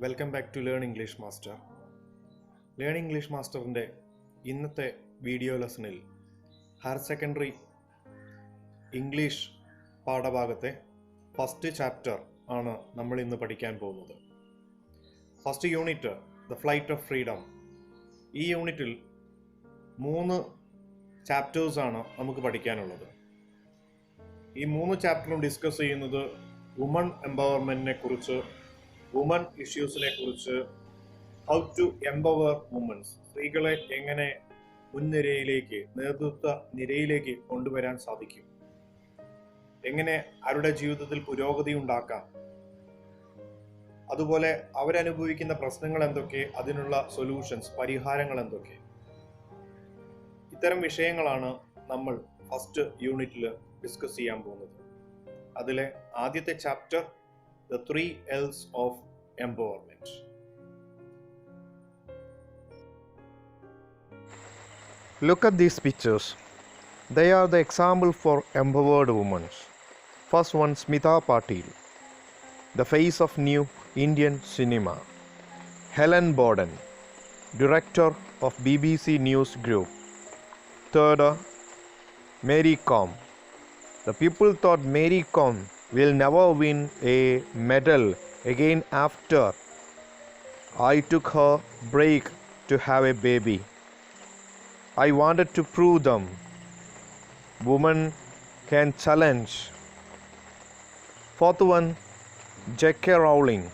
Welcome back to learn English master. Learn English മാസ്റ്ററിൻ്റെ ഇന്നത്തെ video ലെസണിൽ ഹയർ സെക്കൻഡറി ഇംഗ്ലീഷ് പാഠഭാഗത്തെ ഫസ്റ്റ് ചാപ്റ്റർ ആണ് നമ്മൾ ഇന്ന് പഠിക്കാൻ പോകുന്നത്. First unit the flight of freedom. ഈ യൂണിറ്റിൽ 3 ചാപ്റ്റേഴ്സാണ് നമുക്ക് പഠിക്കാനുള്ളത്. ഈ 3 ചാപ്റ്ററും ഡിസ്കസ് ചെയ്യുന്നത് വുമൺ എംപവർമെൻറ്റിനെ കുറിച്ച്, വുമൺ ഇഷ്യൂസിനെ കുറിച്ച്, ഹൗ ടു എംപവർ വുമൻസ്, സ്ത്രീകളെ എങ്ങനെ മുൻനിരയിലേക്ക്, നേതൃത്വ നിരയിലേക്ക് കൊണ്ടുവരാൻ സാധിക്കും, എങ്ങനെ അവരുടെ ജീവിതത്തിൽ പുരോഗതി ഉണ്ടാക്കാം, അതുപോലെ അവരനുഭവിക്കുന്ന പ്രശ്നങ്ങൾ എന്തൊക്കെ, അതിനുള്ള സൊല്യൂഷൻസ്, പരിഹാരങ്ങൾ എന്തൊക്കെ. ഇത്തരം വിഷയങ്ങളാണ് നമ്മൾ ഫസ്റ്റ് യൂണിറ്റിൽ ഡിസ്കസ് ചെയ്യാൻ പോകുന്നത്. അതിലെ ആദ്യത്തെ chapter The 3 L's of Empowerment. Look at these pictures. They are the example for empowered women. First one, Smita Patil, the face of new Indian cinema. Helen Borden, director of BBC News Group. Third, Mary Kom. The people thought Mary Kom will never win a medal again after I took her break to have a baby. I wanted to prove them women can challenge. Fourth one, J.K. Rowling.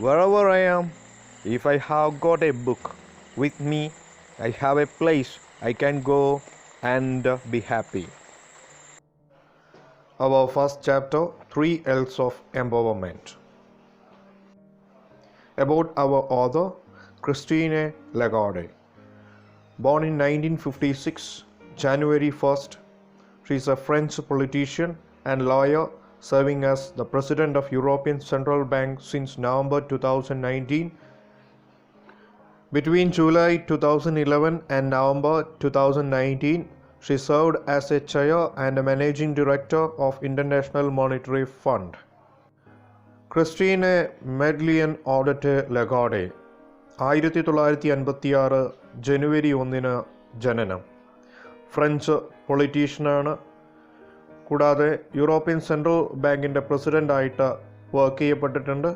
Wherever I am, if I have got a book with me, I have a place I can go and be happy. Our first chapter, 3 L's of Empowerment. About our author, Christine Lagarde. Born in 1956, January 1st, she is a French politician and lawyer serving as the President of European Central Bank since November 2019. Between July 2011 and November 2019, she served as a chair and a managing director of International Monetary Fund. Christine Madeleine Odette Lagarde, 1956 ജനുവരി 1 ജനനം. French പൊളിറ്റീഷ്യനാണ്. കൂടാതെ European Central ബാങ്കിൻ്റെ പ്രസിഡൻ്റായിട്ട് work ചെയ്യപ്പെട്ടിട്ടുണ്ട്.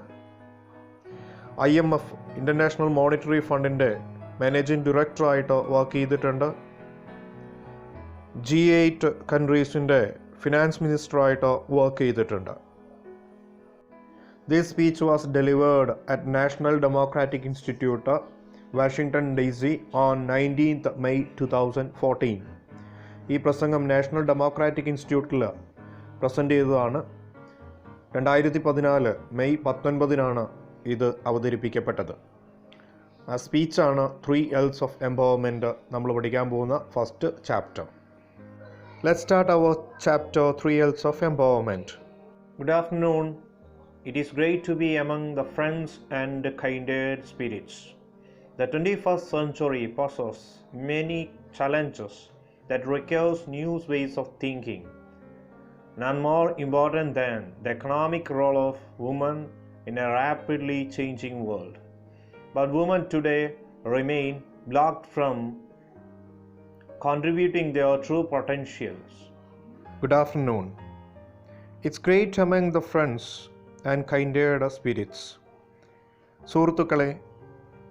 IMF International Monetary ഫണ്ടിൻ്റെ managing ഡയറക്ടറായിട്ട് work ചെയ്തിട്ടുണ്ട്. G8 കൺട്രീസിൻ്റെ ഫിനാൻസ് മിനിസ്റ്ററായിട്ട് വർക്ക് ചെയ്തിട്ടുണ്ട്. This speech was delivered at National Democratic Institute, Washington DC on 19th May 2014. ഈ പ്രസംഗം നാഷണൽ ഡെമോക്രാറ്റിക് ഇൻസ്റ്റിറ്റ്യൂട്ടിൽ പ്രസൻറ്റ് ചെയ്തതാണ്. 2014 മെയ് 19 ഇത് അവതരിപ്പിക്കപ്പെട്ടത്. ആ സ്പീച്ചാണ് 3 L's of Empowerment നമ്മൾ പഠിക്കാൻ പോകുന്ന first chapter. Let's start our chapter 3 L's of Empowerment. Good afternoon. It is great to be among the friends and kindred spirits. The 21st century poses many challenges that requires new ways of thinking. None more important than the economic role of women in a rapidly changing world. But women today remain blocked from contributing their true potentials. Good afternoon. It's great among the friends and kindred spirits. സുഹൃത്തുക്കളെ,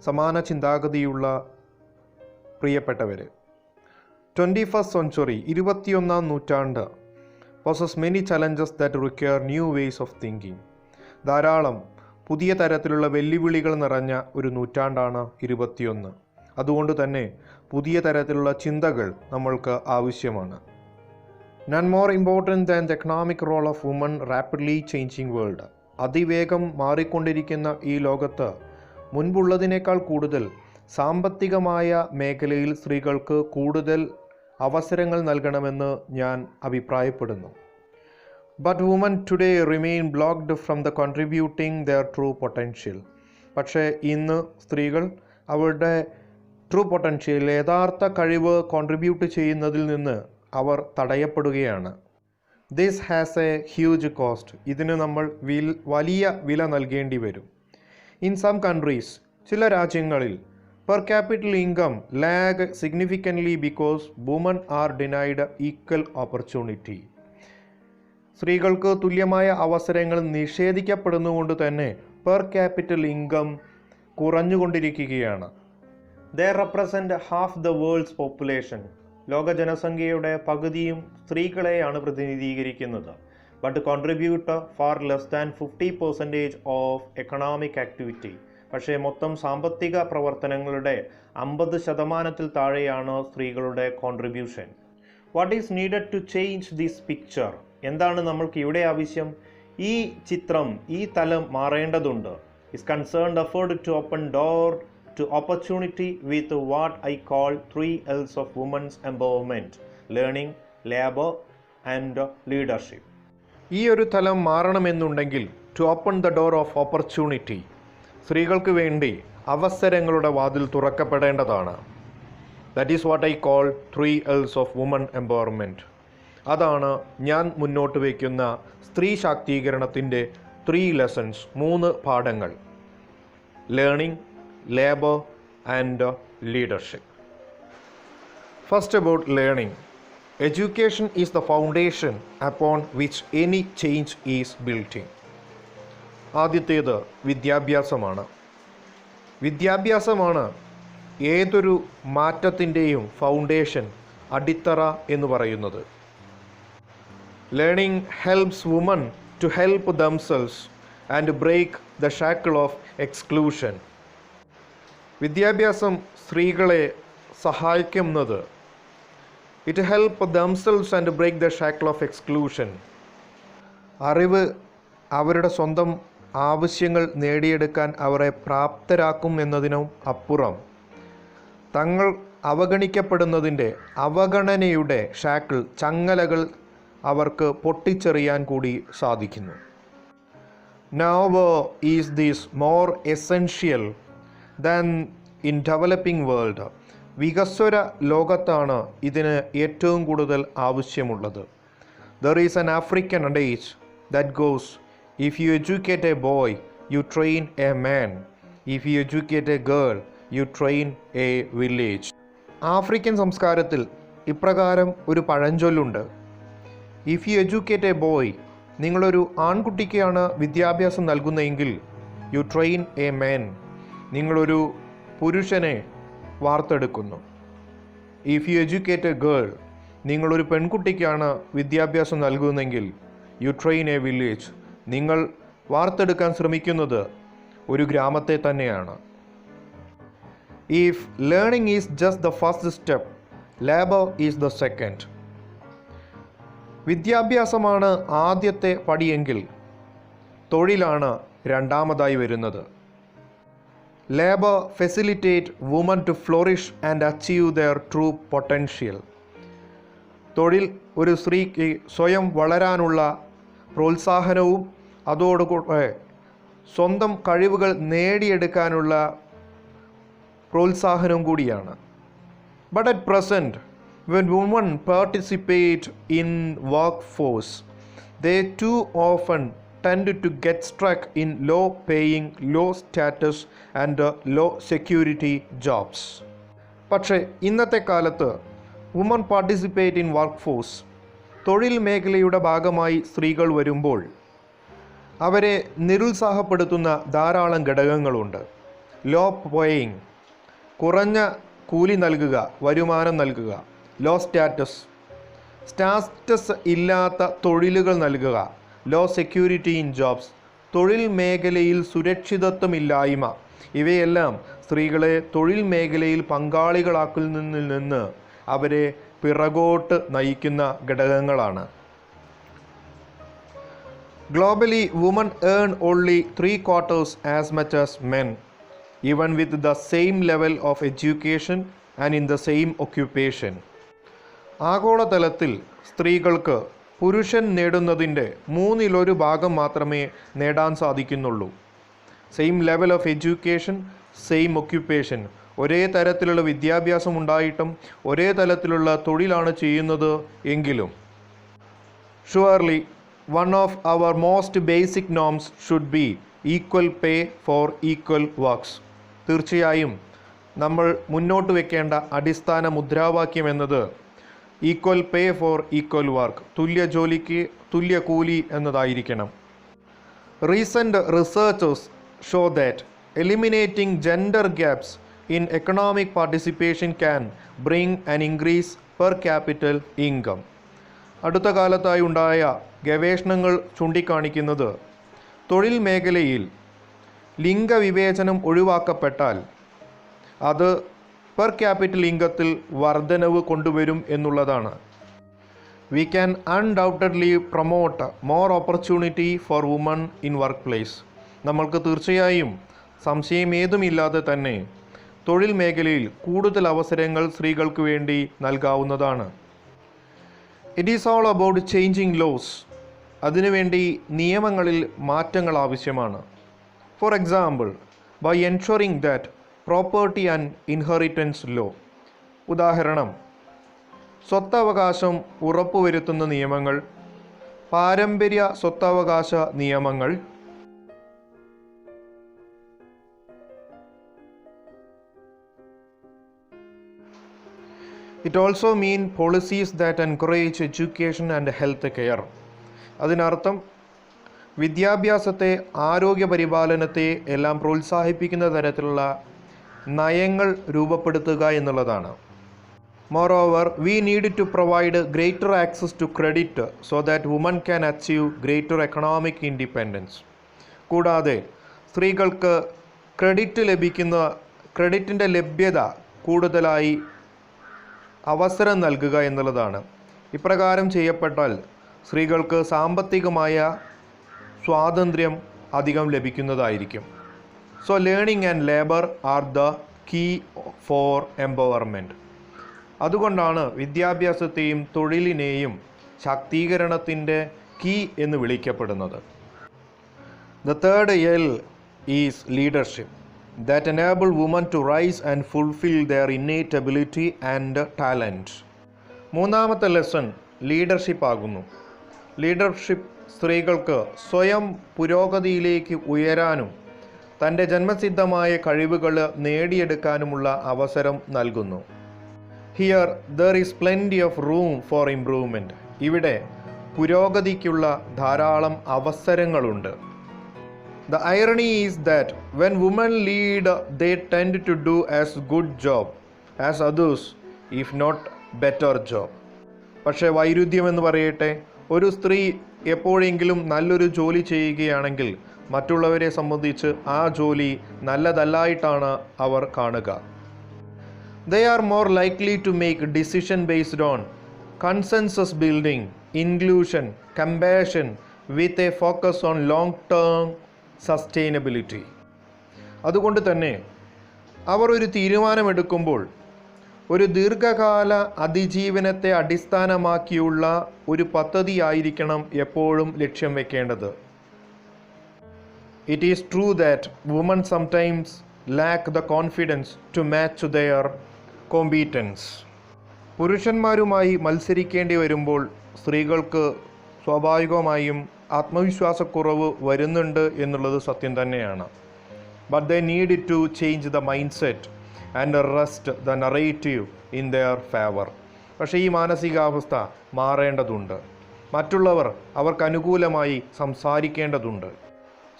സമാന ചിന്താഗതിയുള്ള പ്രിയപ്പെട്ടവരെ, 21st century 21ാം നൂറ്റാണ്ട് possesses many challenges that require new ways of thinking. ധാരാളം പുതിയ തരത്തിലുള്ള വെല്ലുവിളികൾ നിറഞ്ഞ ഒരു നൂറ്റാണ്ടാണ് 21. അതുകൊണ്ട് തന്നെ പുതിയ തരത്തിലുള്ള ചിന്തകൾ നമ്മൾക്ക് ആവശ്യമാണ്. None more important than the economic role of women rapidly changing world. അതിവേഗം മാറിക്കൊണ്ടിരിക്കുന്ന ഈ ലോകത്ത് മുൻപുള്ളതിനേക്കാൾ കൂടുതൽ സാമ്പത്തികമായ മേഖലയിൽ സ്ത്രീകൾക്ക് കൂടുതൽ അവസരങ്ങൾ നൽകണമെന്ന് ഞാൻ അഭിപ്രായപ്പെടുന്നു. But women today remain blocked from the contributing their true potential. പക്ഷേ ഇന്ന് സ്ത്രീകൾ അവരുടെ ട്രൂ പൊട്ടൻഷ്യൽ, യഥാർത്ഥ കഴിവ് കോൺട്രിബ്യൂട്ട് ചെയ്യുന്നതിൽ നിന്ന് അവർ തടയപ്പെടുകയാണ്. This has a huge cost. ഇതിന് നമ്മൾ വലിയ വില നൽകേണ്ടി വരും. ഇൻ സം കൺട്രീസ്, ചില രാജ്യങ്ങളിൽ per capital income lag significantly because women are denied equal opportunity. സ്ത്രീകൾക്ക് തുല്യമായ അവസരങ്ങൾ നിഷേധിക്കപ്പെടുന്നതുകൊണ്ട് തന്നെ പെർ ക്യാപിറ്റൽ ഇൻകം കുറഞ്ഞുകൊണ്ടിരിക്കുകയാണ്. They represent half the world's population. ലോക ജനസംഖ്യയുടെ പകുതിയും സ്ത്രീകളെയാണ് പ്രതിനിധീകരിക്കുന്നത്. But contribute far less than 50% of economic activity. പക്ഷേ മൊത്തം സാമ്പത്തിക പ്രവർത്തനങ്ങളുടെ 50% താഴെയാണ് സ്ത്രീകളുടെ contribution. What is needed to change this picture? എന്താണ് നമ്മൾക്ക് ഇവിടെ ആവശ്യം? ഈ ചിത്രം, ഈ തലം മാറേണ്ടതുണ്ട്. Is concerned effort to open door to opportunity with what I call 3 L's of women's empowerment: learning, labor and leadership. ഈ ഒരു തലം മാറണമെന്നുണ്ടെങ്കിൽ to open the door of opportunity, സ്ത്രീകൾക്ക് വേണ്ടി അവസരങ്ങളുടെ വാതിൽ തുറക്കപ്പെടേണ്ടതാണ്. That is what I call 3 L's of women empowerment. അതാണ് ഞാൻ മുന്നോട്ട് വയ്ക്കുന്ന സ്ത്രീ ശാക്തീകരണത്തിൻ്റെ 3 lessons, 3 പാഠങ്ങൾ: learning, labor and leadership. First, about learning. Education is the foundation upon which any change is built in. ആദ്യത്തേത് വിദ്യാഭ്യാസമാണ്. വിദ്യാഭ്യാസമാണ് ഏതൊരു മാറ്റത്തിൻ്റെയും ഫൗണ്ടേഷൻ, അടിത്തറ എന്ന് പറയുന്നത്. Learning helps women to help themselves and break the shackle of exclusion. വിദ്യാഭ്യാസം സ്ത്രീകളെ സഹായിക്കുന്നത് it help themselves and break the shackle of exclusion. അറിവ് അവരുടെ സ്വന്തം ആവശ്യങ്ങൾ നേടിയെടുക്കാൻ അവരെ പ്രാപ്തരാക്കും എന്നതിനും അപ്പുറം തങ്ങൾ അവഗണിക്കപ്പെടുന്നതിൻ്റെ, അവഗണനയുടെ ഷാക്കിൾ, ചങ്ങലകൾ അവർക്ക് പൊട്ടിച്ചെറിയാൻ കൂടി സാധിക്കുന്നു. Now is this more essential than in developing world. വികസ്വര ലോകത്താണ് ഇതിന് ഏറ്റവും കൂടുതൽ ആവശ്യമുള്ളത്. There is an African adage that goes, if you educate a boy, you train a man. If you educate a girl, you train a village. African സംസ്കാരത്തിൽ ഇപ്രകാരം ഒരു പഴഞ്ചൊല്ലുണ്ട്: if you educate a boy, നിങ്ങളൊരു ആൺകുട്ടിക്കാണ് വിദ്യാഭ്യാസം നൽകുന്നതെങ്കിൽ you train a man, നിങ്ങളൊരു പുരുഷനെ വാർത്തെടുക്കുന്നു. If you educate a girl, നിങ്ങളൊരു പെൺകുട്ടിക്കാണ് വിദ്യാഭ്യാസം നൽകുന്നതെങ്കിൽ യു ട്രെയിൻ എ വില്ലേജ്, നിങ്ങൾ വാർത്തെടുക്കാൻ ശ്രമിക്കുന്നത് ഒരു ഗ്രാമത്തെ തന്നെയാണ്. If learning is just the first step, labour is the second. വിദ്യാഭ്യാസമാണ് ആദ്യത്തെ പടിയെങ്കിൽ തൊഴിലാണ് രണ്ടാമതായി വരുന്നത്. Labour facilitate women to flourish and achieve their true potential. തൊഴിൽ ഒരു സ്ത്രീക്ക് സ്വയം വളരാനുള്ള പ്രോത്സാഹനവും അതോടുകൂടെ സ്വന്തം കഴിവുകൾ നേടിയെടുക്കാനുള്ള പ്രോത്സാഹനവും കൂടിയാണ്. But at present, when women participate in workforce, they too often tend to get stuck in low paying, low status and low security jobs. പക്ഷേ ഇന്നത്തെ കാലത്ത് woman participate in work force, തൊഴിൽ മേഖലയുടെ ഭാഗമായി സ്ത്രീകൾ വരുമ്പോൾ അവരെ നിരുത്സാഹപ്പെടുത്തുന്ന ധാരാളം ഘടകങ്ങളുണ്ട്. ലോ പേയിങ്, കുറഞ്ഞ കൂലി നൽകുക, വരുമാനം നൽകുക. ലോ സ്റ്റാറ്റസ് ഇല്ലാത്ത തൊഴിലുകൾ നൽകുക. ലോ സെക്യൂരിറ്റി ഇൻ ജോബ്സ്, തൊഴിൽ മേഖലയിൽ സുരക്ഷിതത്വമില്ലായ്മ. ഇവയെല്ലാം സ്ത്രീകളെ തൊഴിൽ മേഖലയിൽ പങ്കാളികളാക്കുന്നതിൽ നിന്ന് അവരെ പിറകോട്ട് നയിക്കുന്ന ഘടകങ്ങളാണ്. Globally woman earn only 3/4 as much as men, even with the same level of education and in the same occupation. ആഗോളതലത്തിൽ സ്ത്രീകൾക്ക് പുരുഷൻ നേടുന്നതിൻ്റെ 1/3 മാത്രമേ നേടാൻ സാധിക്കുന്നുള്ളൂ. Same level of education, same occupation. ഒരേ തരത്തിലുള്ള വിദ്യാഭ്യാസം ഉണ്ടായിട്ടും ഒരേ തലത്തിലുള്ള തൊഴിലാണ് ചെയ്യുന്നത് എങ്കിലും surely one of our most basic norms should be equal pay for equal works. തീർച്ചയായും നമ്മൾ മുന്നോട്ട് വെക്കേണ്ട അടിസ്ഥാന മുദ്രാവാക്യം എന്നത് equal pay for equal work, തുല്യ ജോലിക്ക് തുല്യ കൂലി എന്നതായിരിക്കണം. Recent researchers show that eliminating gender gaps in economic participation can bring an increase per capital income. അടുത്ത കാലത്തായി ഉണ്ടായ ഗവേഷണങ്ങൾ ചൂണ്ടിക്കാണിക്കുന്നത് തൊഴിൽ മേഖലയിൽ ലിംഗവിവേചനം ഒഴിവാക്കപ്പെട്ടാൽ അത് പെർ ക്യാപിറ്റൽ ഇൻകത്തിൽ വർധനവ് കൊണ്ടുവരും എന്നുള്ളതാണ്. We can undoubtedly promote more opportunity for woman in work place. നമ്മൾക്ക് തീർച്ചയായും സംശയം ഏതുമില്ലാതെ തന്നെ തൊഴിൽ മേഖലയിൽ കൂടുതൽ അവസരങ്ങൾ സ്ത്രീകൾക്ക് വേണ്ടി നൽകാവുന്നതാണ്. It is all about changing laws. അതിനുവേണ്ടി നിയമങ്ങളിൽ മാറ്റങ്ങൾ ആവശ്യമാണ്. For example, by ensuring that property and inheritance law. ഉദാഹരണം, സ്വത്തവകാശം ഉറപ്പുവരുത്തുന്ന നിയമങ്ങൾ, പാരമ്പര്യ സ്വത്തവകാശ നിയമങ്ങൾ, it also mean policies that encourage education and health care. അതിനർത്ഥം വിദ്യാഭ്യാസത്തെ, ആരോഗ്യപരിപാലനത്തെ എല്ലാം പ്രോത്സാഹിപ്പിക്കുന്ന തരത്തിലുള്ള നയങ്ങൾ രൂപപ്പെടുത്തുക എന്നുള്ളതാണ്. Moreover, we need to provide greater access to credit so that women can achieve greater economic independence. കൂടാതെ സ്ത്രീകൾക്ക് ക്രെഡിറ്റിൻ്റെ ലഭ്യത കൂടുതലായി അവസരം നൽകുക എന്നുള്ളതാണ്. ഇപ്രകാരം ചെയ്യപ്പെട്ടാൽ സ്ത്രീകൾക്ക് സാമ്പത്തികമായ സ്വാതന്ത്ര്യം അധികം ലഭിക്കുന്നതായിരിക്കും. So learning and labour are the key for empowerment. അതുകൊണ്ടാണ് വിദ്യാഭ്യാസത്തെയും തൊഴിലിനെയും ശാക്തീകരണത്തിൻ്റെ കീ എന്ന് വിളിക്കപ്പെടുന്നത്. The third L is leadership that enable women to rise and fulfill their innate ability and talent. മൂന്നാമത്തെ ലെസൺ ലീഡർഷിപ്പ് ആകുന്നു. ലീഡർഷിപ്പ് സ്ത്രീകൾക്ക് സ്വയം പുരോഗതിയിലേക്ക് ഉയരാനും തൻ്റെ ജന്മസിദ്ധമായ കഴിവുകൾ നേടിയെടുക്കാനുമുള്ള അവസരം നൽകുന്നു. Here there is plenty of room for improvement. ഇവിടെ പുരോഗതിക്കുള്ള ധാരാളം അവസരങ്ങളുണ്ട്. The irony is that when women lead, they tend to do as good job as others, if not better job. പക്ഷേ വൈരുദ്ധ്യം എന്ന് പറയട്ടെ, ഒരു സ്ത്രീ എപ്പോഴെങ്കിലും നല്ലൊരു ജോലി ചെയ്യുകയാണെങ്കിൽ മറ്റുള്ളവരെ സംബന്ധിച്ച് ആ ജോലി നല്ലതല്ലായിട്ടാണ് അവർ കാണുക. They are more likely to make decision based on consensus building, inclusion, compassion with a focus on long-term sustainability. അതുകൊണ്ട് തന്നെ അവർ ഒരു തീരുമാനമെടുക്കുമ്പോൾ ഒരു ദീർഘകാല അതിജീവനത്തെ അടിസ്ഥാനമാക്കിയുള്ള ഒരു പദ്ധതിയായിരിക്കണം എപ്പോഴും ലക്ഷ്യം വെക്കേണ്ടത്. It is true that women sometimes lack the confidence to match their competence. പുരുഷന്മാരുമായി മത്സരിക്കേണ്ടി വരുമ്പോൾ സ്ത്രീകൾക്ക് സ്വാഭാവികമായും ആത്മവിശ്വാസക്കുറവ് വരുന്നുണ്ട് എന്നുള്ളത് സത്യം തന്നെയാണ്. But they need to change the mind set and rest the narrative in their favour. പക്ഷേ ഈ മാനസികാവസ്ഥ മാറേണ്ടതുണ്ട്. മറ്റുള്ളവർ അവർക്ക് അനുകൂലമായി സംസാരിക്കേണ്ടതുണ്ട്.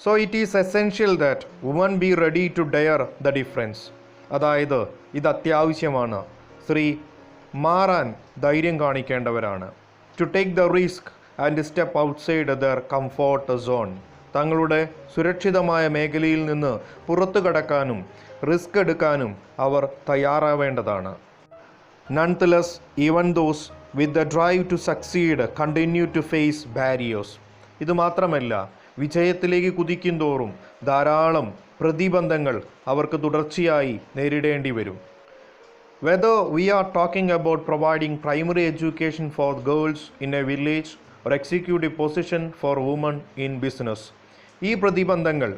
So it is essential that women be ready to dare the difference. അതായത് ഇത് അത്യാവശ്യമാണ്. സ്ത്രീ മാറാൻ ധൈര്യം കാണിക്കേണ്ടവരാണ്. To take the risk and step outside their comfort zone. തങ്ങളുടെ സുരക്ഷിതമായ മേഖലയിൽ നിന്ന് പുറത്തു കടക്കാനും റിസ്ക് എടുക്കാനും അവർ തയ്യാറാവേണ്ടതാണ്. Nonetheless even those with the drive to succeed continue to face barriers. ഇത് മാത്രമല്ല, വിജയത്തിലേക്ക് കുതിക്കും തോറും ധാരാളം പ്രതിബന്ധങ്ങൾ അവർക്ക് തുടർച്ചയായി നേരിടേണ്ടി വരും. Whether we are talking about providing primary education for girls in a village or executive position for women in business, ഈ പ്രതിബന്ധങ്ങൾ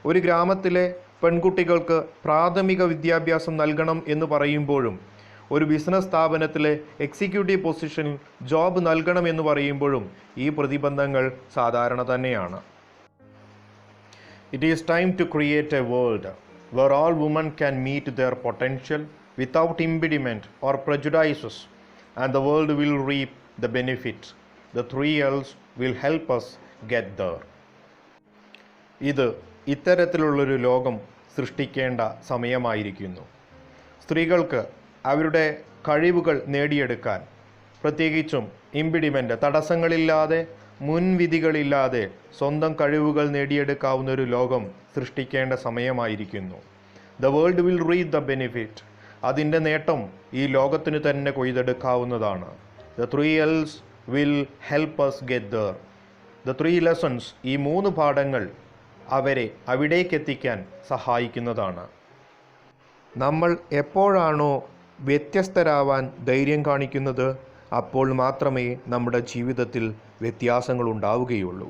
ഒരു ഗ്രാമത്തിലെ പെൺകുട്ടികൾക്ക് പ്രാഥമിക വിദ്യാഭ്യാസം നൽകണം എന്ന് പറയുമ്പോഴും ഒരു ബിസിനസ് സ്ഥാപനത്തിലെ എക്സിക്യൂട്ടീവ് പൊസിഷനിൽ ജോബ് നൽകണം എന്ന് പറയുമ്പോഴും ഈ പ്രതിബന്ധങ്ങൾ സാധാരണ തന്നെയാണ്. It is time to create a world where all women can meet their potential without impediment or prejudices, and the world will reap the benefit. The 3 L's will help us get there. ഇത് ഇത്തരത്തിലുള്ളൊരു ലോകം സൃഷ്ടിക്കേണ്ട സമയമായിരിക്കുന്നു. സ്ത്രീകൾക്ക് അവരുടെ കഴിവുകൾ നേടിയെടുക്കാൻ, പ്രത്യേകിച്ചും ഇമ്പിഡിമെൻ്റ് തടസ്സങ്ങളില്ലാതെ, മുൻവിധികളില്ലാതെ സ്വന്തം കഴിവുകൾ നേടിയെടുക്കാവുന്നൊരു ലോകം സൃഷ്ടിക്കേണ്ട സമയമായിരിക്കുന്നു. The world will reap the benefit. അതിൻ്റെ നേട്ടം ഈ ലോകത്തിന് തന്നെ കൊയ്തെടുക്കാവുന്നതാണ്. The 3 L's will help us get there. The 3 lessons, ഈ 3 പാഠങ്ങൾ അവരെ അവിടേക്കെത്തിക്കാൻ സഹായിക്കുന്നതാണ്. നമ്മൾ എപ്പോഴാണോ വ്യത്യസ്തരാവാൻ ധൈര്യം കാണിക്കുന്നത്, അപ്പോൾ മാത്രമേ നമ്മുടെ ജീവിതത്തിൽ വ്യത്യാസങ്ങൾ ഉണ്ടാവുകയുള്ളൂ.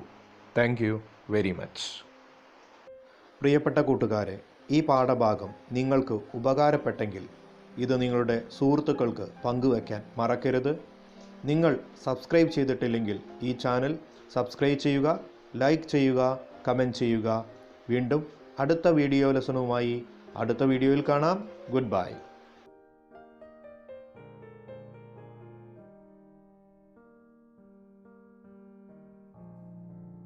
Thank you very much. പ്രിയപ്പെട്ട കൂട്ടുകാരെ, ഈ പാഠഭാഗം നിങ്ങൾക്ക് ഉപകാരപ്പെട്ടെങ്കിൽ ഇത് നിങ്ങളുടെ സുഹൃത്തുക്കൾക്ക് പങ്കുവയ്ക്കാൻ മറക്കരുത്. നിങ്ങൾ സബ്സ്ക്രൈബ് ചെയ്തിട്ടില്ലെങ്കിൽ ഈ ചാനൽ സബ്സ്ക്രൈബ് ചെയ്യുക, ലൈക്ക് ചെയ്യുക, കമൻറ്റ് ചെയ്യുക. വീണ്ടും അടുത്ത വീഡിയോ ലെസണുമായി അടുത്ത വീഡിയോയിൽ കാണാം. Good bye.